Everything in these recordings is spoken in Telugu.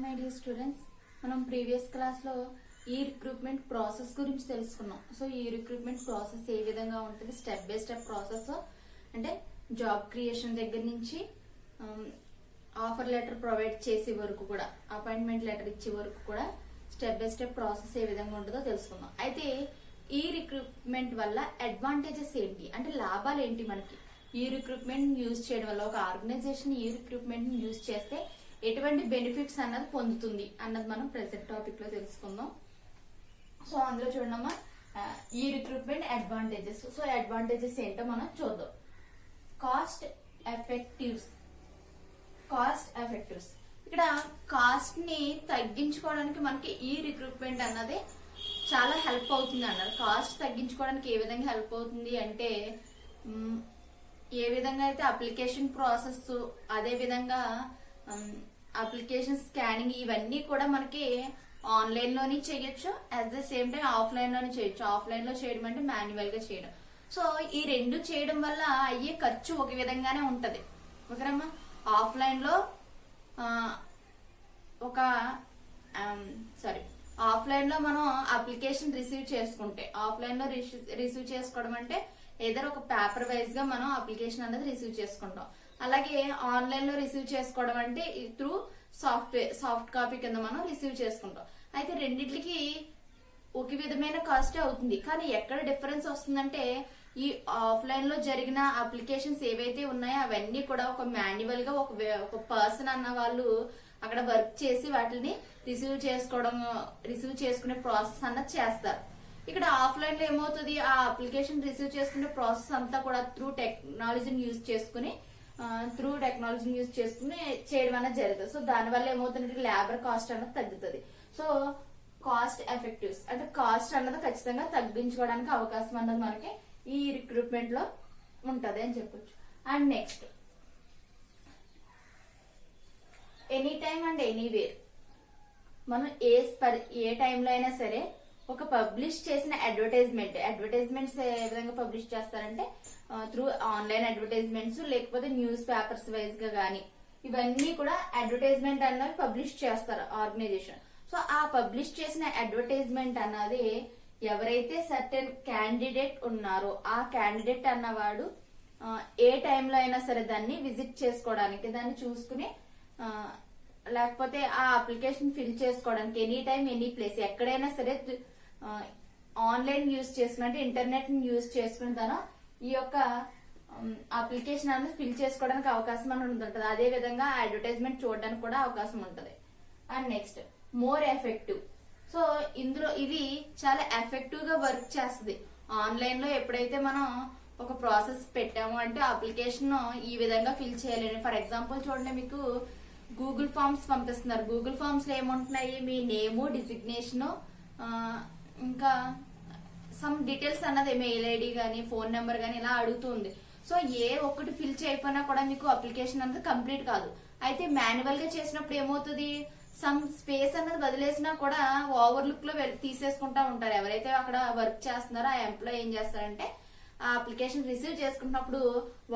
మై డియర్ స్టూడెంట్స్, మనం ప్రీవియస్ క్లాస్ లో ఈ రిక్రూట్మెంట్ ప్రాసెస్ గురించి తెలుసుకున్నాం. సో ఈ రిక్రూట్మెంట్ ప్రాసెస్ ఏ విధంగా ఉంటుంది, స్టెప్ బై స్టెప్ ప్రాసెస్ అంటే జాబ్ క్రియేషన్ దగ్గర నుంచి ఆఫర్ లెటర్ ప్రొవైడ్ చేసే వరకు కూడా, అపాయింట్మెంట్ లెటర్ ఇచ్చే వరకు కూడా స్టెప్ బై స్టెప్ ప్రాసెస్ ఏ విధంగా ఉంటుందో తెలుసుకుందాం. అయితే ఈ రిక్రూట్మెంట్ వల్ల అడ్వాంటేజెస్ ఏంటి అంటే లాభాలు ఏంటి, మనకి ఈ రిక్రూట్మెంట్ యూజ్ చేయడం వల్ల ఒక ఆర్గనైజేషన్ ఈ రిక్రూట్మెంట్ యూజ్ చేస్తే ఎటువంటి బెనిఫిట్స్ అన్నది పొందుతుంది అన్నది మనం ప్రెసెంట్ టాపిక్ లో తెలుసుకుందాం. సో అందులో చూడమ్మా, ఈ రిక్రూట్మెంట్ అడ్వాంటేజెస్. సో అడ్వాంటేజెస్ ఏంటో మనం చూద్దాం. కాస్ట్ ఎఫెక్టివ్స్. ఇక్కడ కాస్ట్ ని తగ్గించుకోవడానికి మనకి ఈ రిక్రూట్మెంట్ అన్నది చాలా హెల్ప్ అవుతుంది అన్నారు. కాస్ట్ తగ్గించుకోవడానికి ఏ విధంగా హెల్ప్ అవుతుంది అంటే, ఏ విధంగా అయితే అప్లికేషన్ ప్రాసెస్, అదే విధంగా అప్లికేషన్ స్కానింగ్ ఇవన్నీ కూడా మనకి ఆన్లైన్ లోని చేయొచ్చు, at the same time offline లోని చేయొచ్చు. ఆఫ్లైన్ లో చేయడం అంటే మాన్యువల్ గా చేయడం. సో ఈ రెండు చేయడం వల్ల అయ్యే ఖర్చు ఒక విధంగానే ఉంటది. ఓకేనమ్మా, ఆఫ్లైన్ లో ఆఫ్లైన్ లో మనం అప్లికేషన్ రిసీవ్ చేసుకుంటే, ఆఫ్లైన్ లో రిసీవ్ చేసుకోవడం అంటే ఏదైనా ఒక పేపర్ వైజ్ గా మనం అప్లికేషన్ అనేది రిసీవ్ చేసుకుంటాం. అలాగే ఆన్లైన్ లో రిసీవ్ చేసుకోవడం అంటే త్రూ సాఫ్ట్ కాపీ కింద మనం రిసీవ్ చేసుకుంటాం. అయితే రెండింటికి ఒక విధమైన కాస్ట్ అవుతుంది. కానీ ఎక్కడ డిఫరెన్స్ వస్తుందంటే, ఈ ఆఫ్లైన్ లో జరిగిన అప్లికేషన్స్ ఏవైతే ఉన్నాయో అవన్నీ కూడా ఒక మాన్యువల్ గా ఒక పర్సన్ అన్న వాళ్ళు అక్కడ వర్క్ చేసి వాటిని రిసీవ్ చేసుకునే ప్రాసెస్ అన్నది చేస్తారు. ఇక్కడ ఆఫ్లైన్ లో ఏమవుతుంది, ఆ అప్లికేషన్ రిసీవ్ చేసుకునే ప్రాసెస్ అంతా కూడా త్రూ టెక్నాలజీని యూజ్ చేసుకుని చేయడం అనేది జరుగుతుంది. సో దానివల్ల ఏమవుతుందంటే లేబర్ కాస్ట్ అన్నది తగ్గుతుంది. సో కాస్ట్ ఎఫెక్టివ్స్ అంటే కాస్ట్ అన్నది ఖచ్చితంగా తగ్గించుకోవడానికి అవకాశం అన్నది మనకి ఈ రిక్రూట్మెంట్ లో ఉంటది అని చెప్పొచ్చు. And next, any time and anywhere. మనం ఏ టైంలో అయినా సరే ఒక పబ్లిష్ చేసిన అడ్వర్టైజ్మెంట్స్ ఏ విధంగా పబ్లిష్ చేస్తారంటే త్రూ ఆన్లైన్ అడ్వర్టైజ్మెంట్స్, లేకపోతే న్యూస్ పేపర్స్ వైజ్ గా గానీ ఇవన్నీ కూడా అడ్వర్టైజ్మెంట్ అన్నది పబ్లిష్ చేస్తారు ఆర్గనైజేషన్. సో ఆ పబ్లిష్ చేసిన అడ్వర్టైజ్మెంట్ అన్నది ఎవరైతే సర్టెన్ క్యాండిడేట్ ఉన్నారో ఆ క్యాండిడేట్ అన్నవాడు ఏ టైంలో అయినా సరే దాన్ని విజిట్ చేసుకోవడానికి, దాన్ని చూసుకుని లేకపోతే ఆ అప్లికేషన్ ఫిల్ చేసుకోవడానికి ఎనీ టైం ఎనీ ప్లేస్ ఎక్కడైనా సరే ఆన్లైన్ యూజ్ చేసుకుని అంటే ఇంటర్నెట్ ని యూజ్ చేసుకుని తను ఈ యొక్క అప్లికేషన్ అనేది ఫిల్ చేసుకోవడానికి అవకాశం అనేది ఉంటుంది. అదే విధంగా అడ్వర్టైజ్మెంట్ చూడడానికి కూడా అవకాశం ఉంటుంది. And next, more effective. So ఇందులో ఇది చాలా ఎఫెక్టివ్ గా వర్క్ చేస్తుంది. ఆన్లైన్ లో ఎప్పుడైతే మనం ఒక ప్రాసెస్ పెట్టాము అంటే అప్లికేషన్ ఈ విధంగా ఫిల్ చేయాలని, ఫర్ ఎగ్జాంపుల్ చూడండి, మీకు గూగుల్ ఫామ్స్ పంపిస్తున్నారు. గూగుల్ ఫామ్స్ లో ఏముంటున్నాయి, మీ నేము, డిజిగ్నేషన్, ఇంకా సమ్ డీటెయిల్స్ అన్నది మెయిల్ ఐడి గానీ ఫోన్ నెంబర్ గానీ ఇలా అడుగుతుంది. సో ఏ ఒక్కటి ఫిల్ చేయకపోయినా కూడా మీకు అప్లికేషన్ అన్నది కంప్లీట్ కాదు. అయితే మాన్యువల్ గా చేసినప్పుడు ఏమవుతుంది, సమ్ స్పేస్ అన్నది వదిలేసినా కూడా ఓవర్ లుక్ లో తీసేసుకుంటా ఉంటారు. ఎవరైతే అక్కడ వర్క్ చేస్తున్నారో ఆ ఎంప్లాయ్ ఏం చేస్తారంటే ఆ అప్లికేషన్ రిసీవ్ చేసుకున్నప్పుడు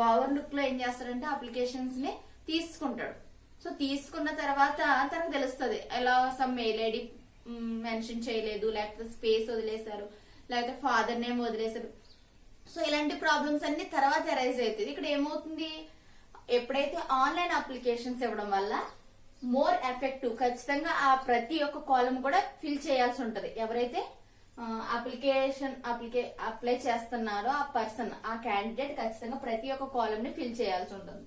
ఓవర్ లుక్ లో ఏం చేస్తారంటే అప్లికేషన్స్ ని తీసుకుంటాడు. సో తీసుకున్న తర్వాత తనకు తెలుస్తుంది ఎలా సమ్ మెయిల్ ఐడి మెన్షన్ చేయలేదు, లేకపోతే స్పేస్ వదిలేశారు, లేకపోతే ఫాదర్ నేమ్ వదిలేశారు. సో ఇలాంటి ప్రాబ్లమ్స్ అన్ని తర్వాత అరైజ్ అవుతుంది. ఇక్కడ ఏమవుతుంది, ఎప్పుడైతే ఆన్లైన్ అప్లికేషన్స్ ఇవ్వడం వల్ల మోర్ ఎఫెక్టివ్, ఖచ్చితంగా ఆ ప్రతి ఒక్క కాలం కూడా ఫిల్ చేయాల్సి ఉంటది. ఎవరైతే అప్లై చేస్తున్నారో ఆ పర్సన్, ఆ క్యాండిడేట్ ఖచ్చితంగా ప్రతి ఒక్క కాలం ని ఫిల్ చేయాల్సి ఉంటుంది.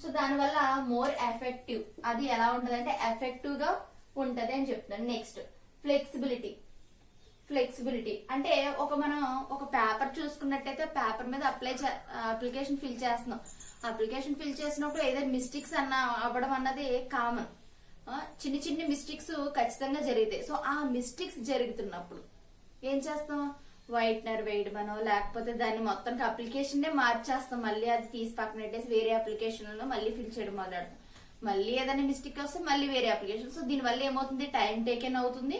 సో దానివల్ల మోర్ ఎఫెక్టివ్, అది ఎలా ఉంటది అంటే ఎఫెక్టివ్ గా ఉంటది అని చెప్తాను. నెక్స్ట్, ఫ్లెక్సిబిలిటీ అంటే మనం ఒక పేపర్ చూసుకున్నట్టయితే పేపర్ మీద అప్లికేషన్ ఫిల్ చేస్తున్నాం. అప్లికేషన్ ఫిల్ చేసినప్పుడు ఏదైనా మిస్టేక్స్ అవ్వడం అన్నది కామన్. చిన్ని మిస్టేక్స్ ఖచ్చితంగా జరుగుతాయి. సో ఆ మిస్టేక్స్ జరుగుతున్నప్పుడు ఏం చేస్తాం, వైట్నర్ వేయడమనో లేకపోతే దాన్ని మొత్తం అప్లికేషన్ మార్చేస్తాం. మళ్ళీ అది తీసి పక్కన పెట్టేసి వేరే అప్లికేషన్ లో మళ్ళీ ఫిల్ చేయడం మొదలెడతాం. మళ్ళీ ఏదైనా మిస్టేక్ వస్తే మళ్ళీ వేరే అప్లికేషన్. సో దీనివల్ల ఏమవుతుంది, టైం టేకెన్ అవుతుంది,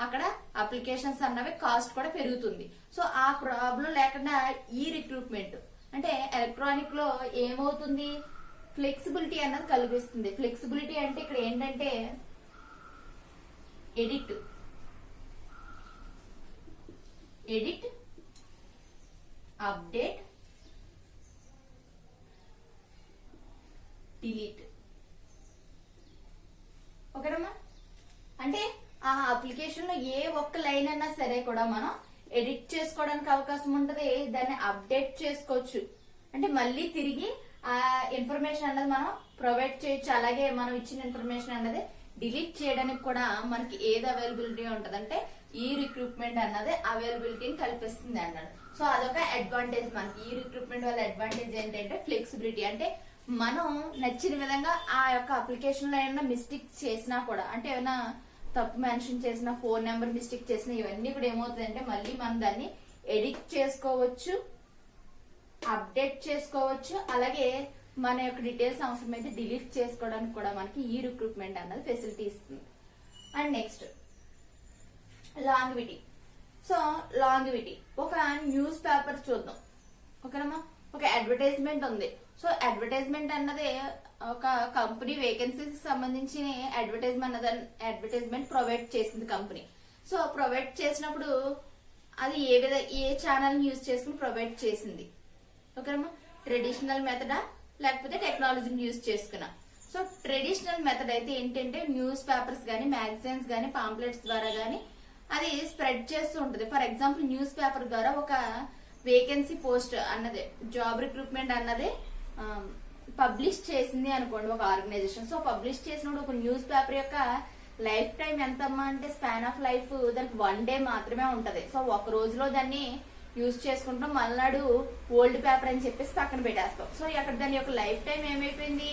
అక్కడ అప్లికేషన్స్ అన్నవి కాస్ట్ కూడా పెరుగుతుంది. సో ఆ ప్రాబ్లం లేకుండా ఈ రిక్రూట్మెంట్ అంటే ఎలక్ట్రానిక్ లో ఏమవుతుంది, ఫ్లెక్సిబిలిటీ అన్నది కల్పిస్తుంది. ఫ్లెక్సిబిలిటీ అంటే ఇక్కడ ఏంటంటే ఎడిట్ అప్డేట్ డిలీట్. ఓకేనమ్మా? అంటే ఆ అప్లికేషన్ లో ఏ ఒక్క లైన్ అయినా సరే కూడా మనం ఎడిట్ చేసుకోవడానికి అవకాశం ఉంటది, దాన్ని అప్డేట్ చేసుకోవచ్చు. అంటే మళ్ళీ తిరిగి ఆ ఇన్ఫర్మేషన్ అన్నది మనం ప్రొవైడ్ చేయొచ్చు. అలాగే మనం ఇచ్చిన ఇన్ఫర్మేషన్ అన్నది డిలీట్ చేయడానికి కూడా మనకి ఏది అవైలబిలిటీ ఉంటది అంటే ఈ రిక్రూట్మెంట్ అన్నది అవైలబిలిటీని కల్పిస్తుంది అన్నాడు. సో అదొక అడ్వాంటేజ్ మనకి. ఈ రిక్రూట్మెంట్ వల్ల అడ్వాంటేజ్ ఏంటంటే ఫ్లెక్సిబిలిటీ. అంటే మనం నచ్చిన విధంగా ఆ యొక్క అప్లికేషన్ లో ఏమైనా మిస్టేక్ చేసినా కూడా, అంటే ఏమైనా తప్పు మెన్షన్ చేసిన, ఫోన్ నెంబర్ మిస్టేక్ చేసిన, ఇవన్నీ కూడా ఏమవుతుందంటే మళ్ళీ మనం దాన్ని ఎడిట్ చేసుకోవచ్చు, అప్డేట్ చేసుకోవచ్చు. అలాగే మన యొక్క డీటెయిల్స్ అవసరమైతే డిలీట్ చేసుకోవడానికి కూడా మనకి ఈ రిక్రూట్మెంట్ అన్నది ఫెసిలిటీ ఇస్తుంది. And next longevity. So longevity ఒక న్యూస్ పేపర్ చూద్దాం. ఓకేనమ్మా? ఒక అడ్వర్టైజ్మెంట్ ఉంది. సో అడ్వర్టైజ్మెంట్ అన్నది ఒక కంపెనీ వేకెన్సీకి సంబంధించిన అడ్వర్టైజ్మెంట్ ప్రొవైడ్ చేసింది కంపెనీ. సో ప్రొవైడ్ చేసినప్పుడు అది ఏ ఛానల్ యూజ్ చేసుకుని ప్రొవైడ్ చేసింది. ఓకేనమ్మా? ట్రెడిషనల్ మెథడా లేకపోతే టెక్నాలజీని యూజ్ చేసుకున్నా. సో ట్రెడిషనల్ మెథడ్ అయితే ఏంటంటే న్యూస్ పేపర్స్ గానీ, మ్యాగజైన్స్ గానీ, పాంప్లెట్స్ ద్వారా గానీ అది స్ప్రెడ్ చేస్తూ ఉంటది. ఫర్ ఎగ్జాంపుల్ న్యూస్ పేపర్ ద్వారా ఒక వేకెన్సీ పోస్ట్ అన్నది, జాబ్ రిక్రూట్మెంట్ అన్నది పబ్లిష్ చేసింది అనుకోండి ఒక ఆర్గనైజేషన్. సో పబ్లిష్ చేసినప్పుడు ఒక న్యూస్ పేపర్ యొక్క లైఫ్ టైం ఎంతమ్మా అంటే స్పాన్ ఆఫ్ లైఫ్ దానికి 1 డే మాత్రమే ఉంటది. సో ఒక రోజులో దాన్ని యూజ్ చేసుకుంటాం, మళ్ళాడు ఓల్డ్ పేపర్ అని చెప్పేసి పక్కన పెట్టేస్తాం. సో అక్కడ దాని యొక్క లైఫ్ టైం ఏమైపోయింది,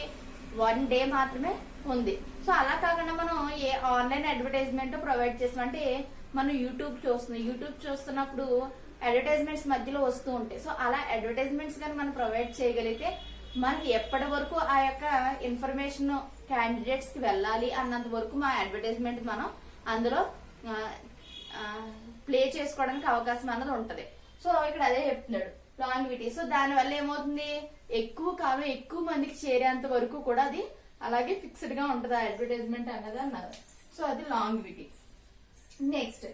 1 డే మాత్రమే ఉంది. సో అలా కాకుండా మనం ఏ ఆన్లైన్ అడ్వర్టైజ్మెంట్ ప్రొవైడ్ చేస్తాం అంటే మనం యూట్యూబ్ చూస్తున్నప్పుడు అడ్వర్టైజ్మెంట్స్ మధ్యలో వస్తూ ఉంటాయి. సో అలా అడ్వర్టైజ్మెంట్స్ కానీ మనం ప్రొవైడ్ చేయగలిగితే మనకి ఎప్పటి వరకు ఆ యొక్క ఇన్ఫర్మేషన్ క్యాండిడేట్స్ కి వెళ్ళాలి అన్నంత వరకు మా అడ్వర్టైజ్మెంట్ మనం అందులో ప్లే చేసుకోవడానికి అవకాశం అన్నది ఉంటది. సో ఇక్కడ అదే చెప్తున్నాడు లాంగ్విటీ. సో దాని వల్ల ఏమవుతుంది, ఎక్కువ కాలం ఎక్కువ మందికి చేరేంత వరకు కూడా అది అలాగే ఫిక్స్డ్ గా ఉంటది ఆ అడ్వర్టైజ్మెంట్ అన్నది అన్నారు. సో అది longevity. Next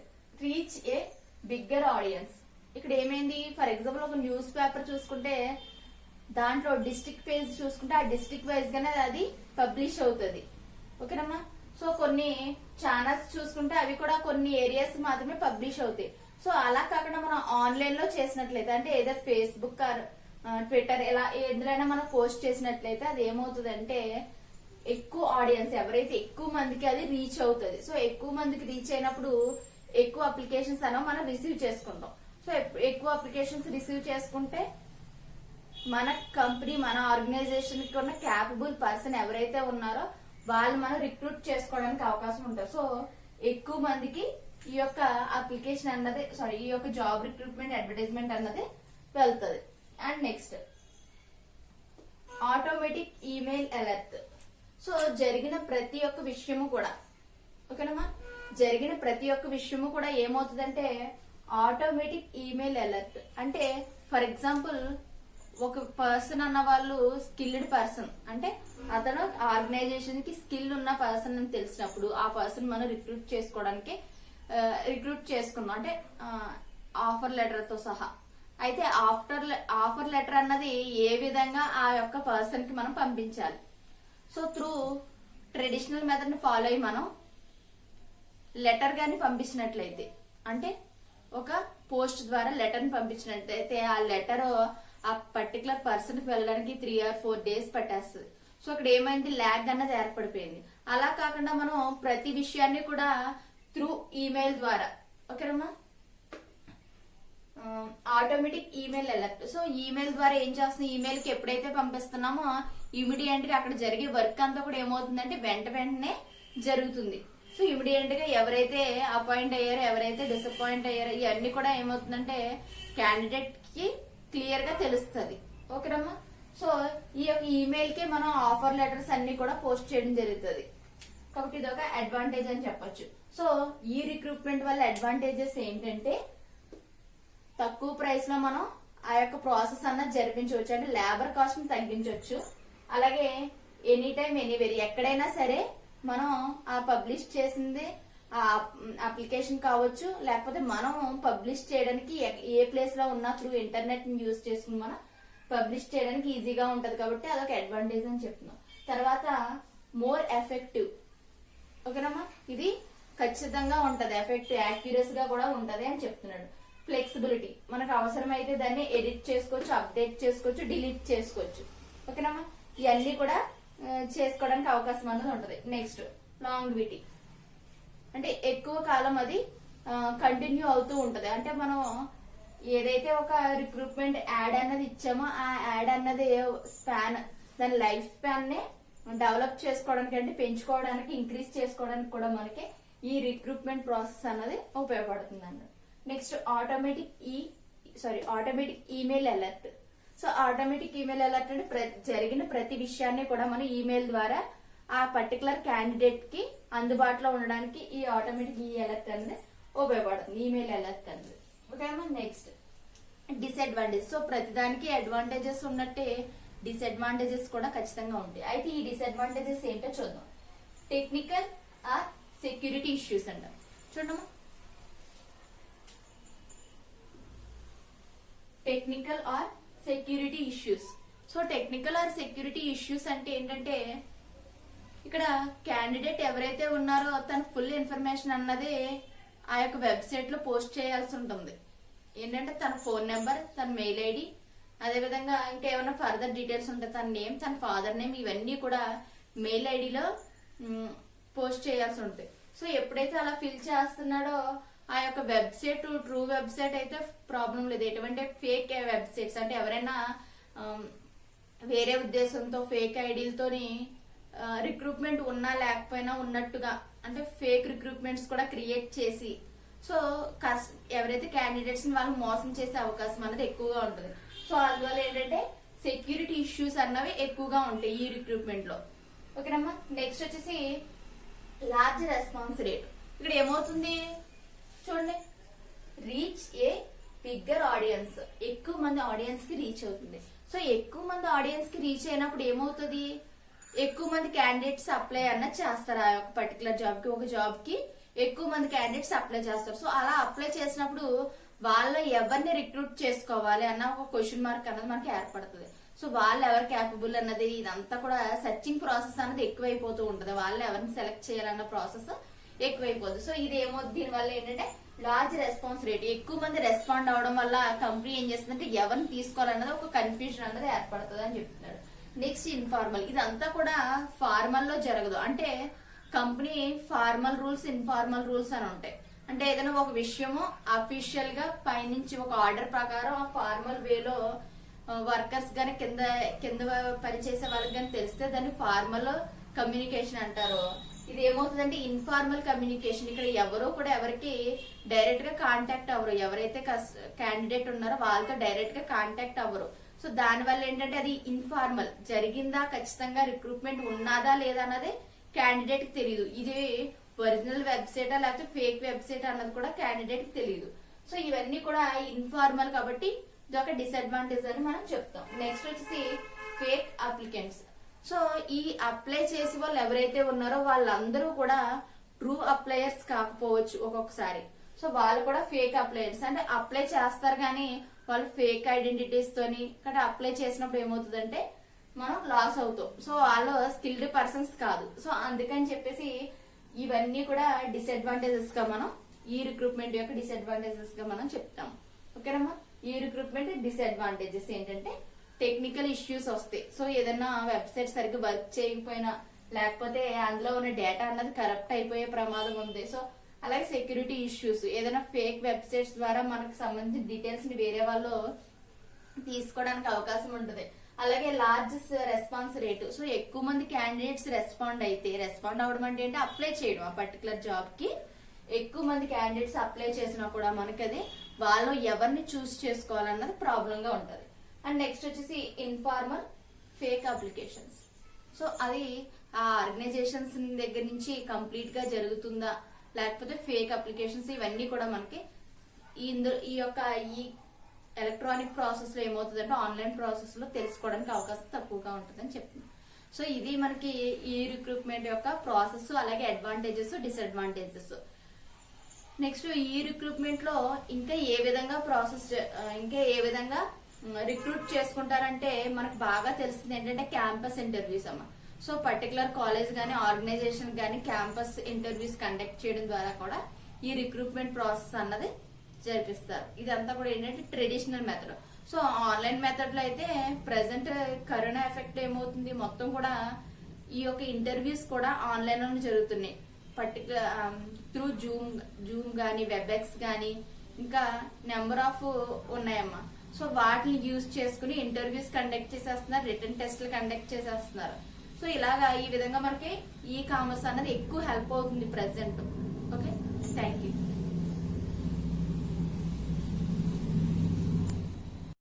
reach a bigger audience. ఇక్కడ ఏమైంది, ఫర్ ఎగ్జాంపుల్ ఒక న్యూస్ పేపర్ చూసుకుంటే దాంట్లో డిస్ట్రిక్ట్ పేజ్ చూసుకుంటే ఆ డిస్ట్రిక్ట్ వైజ్ గానే అది పబ్లిష్ అవుతుంది. ఓకేనమ్మా? సో కొన్ని ఛానల్స్ చూసుకుంటే అవి కూడా కొన్ని ఏరియాస్ మాత్రమే పబ్లిష్ అవుతాయి. సో అలా కాకుండా మనం ఆన్లైన్ లో చేసినట్లయితే అంటే ఏదో ఫేస్బుక్ ట్విట్టర్ ఇలా ఏదైనా మనం పోస్ట్ చేసినట్లయితే అది ఏమవుతుంది అంటే ఎక్కువ ఆడియన్స్, ఎవరైతే ఎక్కువ మందికి అది రీచ్ అవుతుంది. సో ఎక్కువ మందికి రీచ్ అయినప్పుడు ఎక్కువ అప్లికేషన్స్ అనేవి మనం రిసీవ్ చేసుకుంటాం. సో ఎక్కువ అప్లికేషన్స్ రిసీవ్ చేసుకుంటే మన కంపెనీ, మన ఆర్గనైజేషన్ కి ఉన్న క్యాపబుల్ పర్సన్ ఎవరైతే ఉన్నారో వాళ్ళు మనం రిక్రూట్ చేసుకోవడానికి అవకాశం ఉంటుంది. సో ఎక్కువ మందికి ఈ యొక్క అప్లికేషన్ అన్నది ఈ యొక్క జాబ్ రిక్రూట్మెంట్ అడ్వర్టైజ్మెంట్ అన్నది వెళ్తుంది. And next automatic email alert. So జరిగిన ప్రతి ఒక్క విషయము కూడా, ఓకేనమ్మా, జరిగిన ప్రతి ఒక్క విషయము కూడా ఏమవుతుందంటే ఆటోమేటిక్ ఈమెయిల్ అలర్ట్. అంటే ఫర్ ఎగ్జాంపుల్ ఒక పర్సన్ అన్న వాళ్ళు స్కిల్డ్ పర్సన్, అంటే అతను ఆర్గనైజేషన్ కి స్కిల్ ఉన్న పర్సన్ అని తెలిసినప్పుడు ఆ పర్సన్ మనం రిక్రూట్ చేసుకున్నాం అంటే ఆఫర్ లెటర్ తో సహా. అయితే ఆఫర్ లెటర్ అన్నది ఏ విధంగా ఆ యొక్క పర్సన్ కి మనం పంపించాలి. సో త్రూ ట్రెడిషనల్ మెథడ్ ని ఫాలో అయ్యి మనం లెటర్ గాని పంపించినట్లయితే, అంటే ఒక పోస్ట్ ద్వారా లెటర్ ని పంపించినట్లయితే ఆ లెటర్ ఆ పర్టికులర్ పర్సన్ కి వెళ్ళడానికి 3 or 4 days పట్టేస్తుంది. సో అక్కడ ఏమైంది, ల్యాగ్ అన్నది ఏర్పడిపోయింది. అలా కాకుండా మనం ప్రతి విషయాన్ని కూడా త్రూ ఈమెయిల్ ద్వారా, ఓకేనమ్మా, automatic email alert. So email ద్వారా ఏం చేస్తున్నాం, ఈమెయిల్ కి ఎప్పుడైతే పంపిస్తున్నామో ఇమీడియట్ గా అక్కడ జరిగే వర్క్ అంతా కూడా ఏమవుతుందంటే వెంటనే జరుగుతుంది. సో ఇమీడియట్ గా ఎవరైతే అపాయింట్ అయ్యారో, ఎవరైతే డిసప్పాయింట్ అయ్యారో ఇవన్నీ కూడా ఏమవుతుందంటే క్యాండిడేట్ కి క్లియర్ గా తెలుస్తుంది. ఓకేనమ్మా? సో ఈ యొక్క ఈమెయిల్ కి మనం ఆఫర్ లెటర్స్ అన్ని కూడా పోస్ట్ చేయడం జరుగుతుంది. కాబట్టి ఇది ఒక అడ్వాంటేజ్ అని చెప్పొచ్చు. సో ఈ రిక్రూట్మెంట్ వల్ల అడ్వాంటేజెస్ ఏంటంటే తక్కువ ప్రైస్ లో మనం ఆ యొక్క ప్రాసెస్ అన్నది జరిపించవచ్చు, అంటే లేబర్ కాస్ట్ ని తగ్గించవచ్చు. అలాగే ఎనీ టైం ఎనీవేర్ ఎక్కడైనా సరే మనం ఆ పబ్లిష్ చేసింది అప్లికేషన్ కావచ్చు, లేకపోతే మనం పబ్లిష్ చేయడానికి ఏ ప్లేస్ లో ఉన్నా త్రూ ఇంటర్నెట్ ని యూజ్ చేసుకుని మనం పబ్లిష్ చేయడానికి ఈజీగా ఉంటది కాబట్టి అదొక అడ్వాంటేజ్ అని చెప్తున్నాం. తర్వాత మోర్ ఎఫెక్టివ్. ఓకేనమ్మా, ఇది ఖచ్చితంగా ఉంటది, ఎఫెక్టివ్ యాక్యురసీ గా కూడా ఉంటది అని చెప్తున్నాడు. ఫ్లెక్సిబిలిటీ, మనకు అవసరమైతే దాన్ని ఎడిట్ చేసుకోవచ్చు, అప్డేట్ చేసుకోవచ్చు, డిలీట్ చేసుకోవచ్చు. ఓకేనమ్మా, ఇవన్నీ కూడా చేసుకోవడానికి అవకాశం అనేది ఉంటది. నెక్స్ట్ లాంగ్విటీ, అంటే ఎక్కువ కాలం అది కంటిన్యూ అవుతూ ఉంటది. అంటే మనం ఏదైతే ఒక రిక్రూట్మెంట్ యాడ్ అన్నది ఇచ్చామో ఆ యాడ్ అన్నది స్పాన్, దాని లైఫ్ స్పాన్ నే డెవలప్ చేసుకోవడానికి, అంటే పెంచుకోవడానికి, ఇంక్రీజ్ చేసుకోవడానికి కూడా మనకి ఈ రిక్రూట్మెంట్ ప్రాసెస్ అన్నది ఉపయోగపడుతుంది అన్నది. Next automatic email alert. So automatic email alert అంటే జరిగిన ప్రతి విషయాన్ని కూడా మనం ఈమెయిల్ ద్వారా ఆ పర్టికులర్ క్యాండిడేట్ కి అందుబాటులో ఉండడానికి ఈ ఆటోమేటిక్ అలర్ట్ అనేది ఉపయోగపడుతుంది, ఈమెయిల్ అలర్ట్ అనేది. ఓకేమా. Next disadvantage. సో ప్రతిదానికి అడ్వాంటేజెస్ ఉన్నట్టే డిసడ్వాంటేజెస్ కూడా ఖచ్చితంగా ఉంటాయి. అయితే ఈ డిసడ్వాంటేజెస్ ఏంటో చూద్దాం. టెక్నికల్ ఆర్ సెక్యూరిటీ ఇష్యూస్ అంటాం. చూడమ్మా, technical are security issues. So technical are security issues అంటే ఏంటంటే ఇక్కడ క్యాండిడేట్ ఎవరైతే ఉన్నారో తన ఫుల్ ఇన్ఫర్మేషన్ అన్నది ఆ యొక్క వెబ్సైట్ లో పోస్ట్ చేయాల్సి ఉంటుంది. ఏంటంటే తన ఫోన్ నెంబర్, తన మెయిల్ ఐడి, అదేవిధంగా ఇంకా ఏమైనా ఫర్దర్ డీటెయిల్స్ ఉంటాయి, తన నేమ్, తన ఫాదర్ నేమ్, ఇవన్నీ కూడా మెయిల్ ఐడిలో పోస్ట్ చేయాల్సి ఉంటుంది. సో ఎప్పుడైతే అలా ఫిల్ చేస్తున్నాడో ఆ యొక్క వెబ్సైట్ ట్రూ వెబ్సైట్ అయితే ప్రాబ్లం లేదు. ఎటువంటి ఫేక్ వెబ్సైట్స్ అంటే ఎవరైనా వేరే ఉద్దేశంతో ఫేక్ ఐడీలతోని రిక్రూట్మెంట్ ఉన్నా లేకపోయినా ఉన్నట్టుగా, అంటే ఫేక్ రిక్రూట్మెంట్స్ కూడా క్రియేట్ చేసి సో ఎవరైతే క్యాండిడేట్స్ ని వాళ్ళు మోసం చేసే అవకాశం అనేది ఎక్కువగా ఉంటుంది. సో అందువల్ల ఏంటంటే సెక్యూరిటీ ఇష్యూస్ అన్నవి ఎక్కువగా ఉంటాయి ఈ రిక్రూట్మెంట్ లో. ఓకేనమ్మా. నెక్స్ట్ వచ్చేసి లార్జ్ రెస్పాన్స్ రేట్. ఇక్కడ ఏమవుతుంది చూడండి, రీచ్ ఏ బిగ్గర్ ఆడియన్స్, ఎక్కువ మంది ఆడియన్స్ కి రీచ్ అవుతుంది. సో ఎక్కువ మంది ఆడియన్స్ కి రీచ్ అయినప్పుడు ఏమవుతుంది, ఎక్కువ మంది క్యాండిడేట్స్ అప్లై అన్నది చేస్తారు. ఆ యొక్క పర్టికులర్ జాబ్ కి, ఒక జాబ్ కి ఎక్కువ మంది క్యాండిడేట్స్ అప్లై చేస్తారు. సో అలా అప్లై చేసినప్పుడు వాళ్ళు ఎవరిని రిక్రూట్ చేసుకోవాలి అన్న ఒక క్వశ్చన్ మార్క్ అన్నది మనకి ఏర్పడుతుంది. సో వాళ్ళు ఎవరు క్యాపబుల్ అన్నది, ఇదంతా కూడా సర్చింగ్ ప్రాసెస్ అనేది ఎక్కువైపోతూ ఉంటది. వాళ్ళు ఎవరిని సెలెక్ట్ చేయాలన్న ప్రాసెస్ ఎక్కువైపోతుంది. సో ఇది ఏమవుతుంది, దీని వల్ల ఏంటంటే లార్జ్ రెస్పాన్స్ రేట్, ఎక్కువ మంది రెస్పాండ్ అవడం వల్ల కంపెనీ ఏం చేస్తుందంటే ఎవరిని తీసుకోవాలన్నది ఒక కన్ఫ్యూజన్ అన్నది ఏర్పడుతుంది అని చెప్తున్నాడు. Next informal. ఇదంతా కూడా ఫార్మల్ లో జరగదు. అంటే company formal rules, informal rules అని ఉంటాయి. అంటే ఏదైనా ఒక విషయము అఫీషియల్ గా పైనుంచి ఒక ఆర్డర్ ప్రకారం ఆ ఫార్మల్ వేలో వర్కర్స్ గానీ కింద పనిచేసే వాళ్ళకి కానీ తెలిస్తే దాన్ని ఫార్మల్ కమ్యూనికేషన్ అంటారు. ఇది ఏమవుతుందంటే ఇన్ఫార్మల్ కమ్యూనికేషన్. ఇక్కడ ఎవరో కూడా ఎవరికి డైరెక్ట్ గా కాంటాక్ట్ అవ్వరు, ఎవరైతే క్యాండిడేట్ ఉన్నారో వాళ్ళతో డైరెక్ట్ గా కాంటాక్ట్ అవ్వరు. సో దాని వల్ల ఏంటంటే అది ఇన్ఫార్మల్, జరిగిందా, ఖచ్చితంగా రిక్రూట్మెంట్ ఉన్నదా లేదా అన్నది క్యాండిడేట్ కి తెలియదు. ఇది ఒరిజినల్ వెబ్సైటా లేకపోతే ఫేక్ వెబ్సైట్ అన్నది కూడా క్యాండిడేట్ కి తెలియదు. సో ఇవన్నీ కూడా ఇన్ఫార్మల్ కాబట్టి ఇది ఒక డిసడ్వాంటేజ్ అని మనం చెప్తాం. నెక్స్ట్ వచ్చేసి ఫేక్ అప్లికెంట్స్. సో ఈ అప్లై చేసే వాళ్ళు ఎవరైతే ఉన్నారో వాళ్ళందరూ కూడా ట్రూ అప్లయర్స్ కాకపోవచ్చు ఒక్కొక్కసారి. సో వాళ్ళు కూడా ఫేక్ అప్లయర్స్, అంటే అప్లై చేస్తారు కానీ వాళ్ళు ఫేక్ ఐడెంటిటీస్ తోని కానీ అప్లై చేసినప్పుడు ఏమవుతుందంటే మనం లాస్ అవుతాం. సో వాళ్ళు స్కిల్డ్ పర్సన్స్ కాదు. సో అందుకని చెప్పేసి ఇవన్నీ కూడా డిసడ్వాంటేజెస్ గా మనం ఈ రిక్రూట్మెంట్ యొక్క డిసడ్వాంటేజెస్ గా మనం చెప్తాం. ఓకేనమ్మా. ఈ రిక్రూట్మెంట్ డిసడ్వాంటేజెస్ ఏంటంటే టెక్నికల్ ఇష్యూస్ వస్తాయి. సో ఏదైనా వెబ్సైట్ సరిగ్గా వర్క్ చేయకపోయినా లేకపోతే అందులో ఉన్న డేటా అన్నది కరప్ట్ అయిపోయే ప్రమాదం ఉంది. సో అలాగే సెక్యూరిటీ ఇష్యూస్, ఏదైనా ఫేక్ వెబ్సైట్స్ ద్వారా మనకు సంబంధించిన డీటెయిల్స్ ని వేరే వాళ్ళు తీసుకోవడానికి అవకాశం ఉంటుంది. అలాగే లార్జ్ రెస్పాన్స్ రేటు. సో ఎక్కువ మంది క్యాండిడేట్స్ రెస్పాండ్ అవడం అంటే ఏంటి, అప్లై చేయడం. ఆ పర్టికులర్ జాబ్ కి ఎక్కువ మంది క్యాండిడేట్స్ అప్లై చేసినా కూడా మనకి అది వాళ్ళు ఎవరిని చూస్ చేసుకోవాలన్నది ప్రాబ్లం గా ఉంటది. అండ్ నెక్స్ట్ వచ్చేసి ఇన్ఫార్మల్ ఫేక్ అప్లికేషన్స్. సో అది ఆ ఆర్గనైజేషన్స్ దగ్గర నుంచి కంప్లీట్ గా జరుగుతుందా లేకపోతే ఫేక్ అప్లికేషన్స్, ఇవన్నీ కూడా మనకి ఈ ఎలక్ట్రానిక్ ప్రాసెస్ లో ఏమవుతుందంటే ఆన్లైన్ ప్రాసెస్ లో తెలుసుకోవడానికి అవకాశం తక్కువగా ఉంటుందని చెప్తున్నాం. సో ఇది మనకి ఈ రిక్రూట్మెంట్ యొక్క ప్రాసెస్, అలాగే అడ్వాంటేజెస్, డిసడ్వాంటేజెస్. నెక్స్ట్ ఈ రిక్రూట్మెంట్ లో ఇంకా ఏ విధంగా ఇంకా ఏ విధంగా రిక్రూట్ చేసుకుంటారంటే మనకు బాగా తెలిసింది ఏంటంటే క్యాంపస్ ఇంటర్వ్యూస్ అమ్మ. సో పర్టికులర్ కాలేజ్ గానీ ఆర్గనైజేషన్ గానీ క్యాంపస్ ఇంటర్వ్యూస్ కండక్ట్ చేయడం ద్వారా కూడా ఈ రిక్రూట్మెంట్ ప్రాసెస్ అన్నది జరిపిస్తారు. ఇదంతా కూడా ఏంటంటే traditional method. So online method లో అయితే ప్రెసెంట్ కరోనా ఎఫెక్ట్ ఏమవుతుంది, మొత్తం కూడా ఈ యొక్క ఇంటర్వ్యూస్ కూడా ఆన్లైన్ లోనే జరుగుతున్నాయి. పర్టికులర్ త్రూ జూమ్ గానీ వెబ్ఎక్స్ గానీ ఇంకా నెంబర్ ఆఫ్ ఉన్నాయమ్మా. సో వాటిని యూజ్ చేసుకుని ఇంటర్వ్యూస్ కండక్ట్ చేసేస్తున్నారు, రిటర్న్ టెస్ట్లు కండక్ట్ చేసేస్తున్నారు. సో ఇలాగా ఈ విధంగా మనకి ఈ కామర్స్ అన్నది ఎక్కువ హెల్ప్ అవుతుంది ప్రెసెంట్. Okay, thank you.